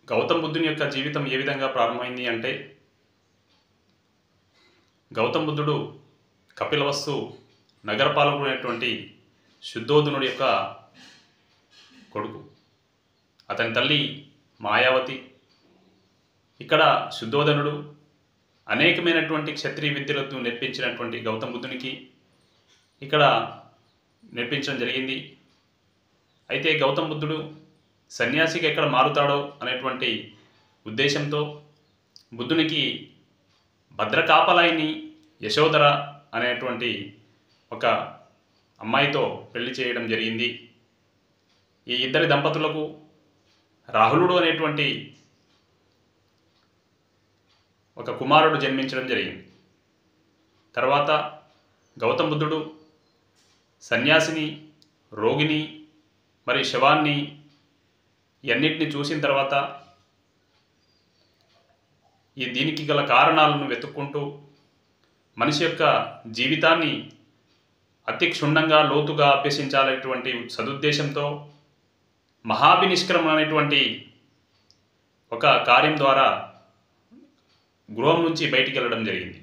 గౌతమ్ బుద్ధుని యొక్క జీవితం ఏ విధంగా ప్రారంభమైంది అంటే, గౌతమ్ బుద్ధుడు కపిలవస్తు నగరపాలకుడైనటువంటి శుద్ధోదనుడి యొక్క కొడుకు. అతని తల్లి మాయావతి. ఇక్కడ శుద్ధోదనుడు అనేకమైనటువంటి క్షత్రియ విద్యలను నేర్పించినటువంటి గౌతమ్ బుద్ధునికి ఇక్కడ నేర్పించడం జరిగింది. అయితే గౌతమ్ బుద్ధుడు సన్యాసిగా ఎక్కడ మారుతాడో అనేటువంటి ఉద్దేశంతో బుద్ధునికి భద్రకాపలాయిని యశోధర అనేటువంటి ఒక అమ్మాయితో పెళ్లి చేయడం జరిగింది. ఈ ఇద్దరి దంపతులకు రాహులుడు అనేటువంటి ఒక కుమారుడు జన్మించడం జరిగింది. తర్వాత గౌతమ్ బుద్ధుడు సన్యాసిని, రోగిని, మరి శవాన్ని ఇవన్నిటిని చూసిన తర్వాత దీనికి గల కారణాలను వెతుక్కుంటూ మనిషి యొక్క జీవితాన్ని అతి క్షుణ్ణంగా లోతుగా అభ్యసించాలనేటువంటి సదుద్దేశంతో మహాభినిష్క్రమణ అనేటువంటి ఒక కార్యం ద్వారా గృహం నుంచి బయటికి వెళ్ళడం జరిగింది.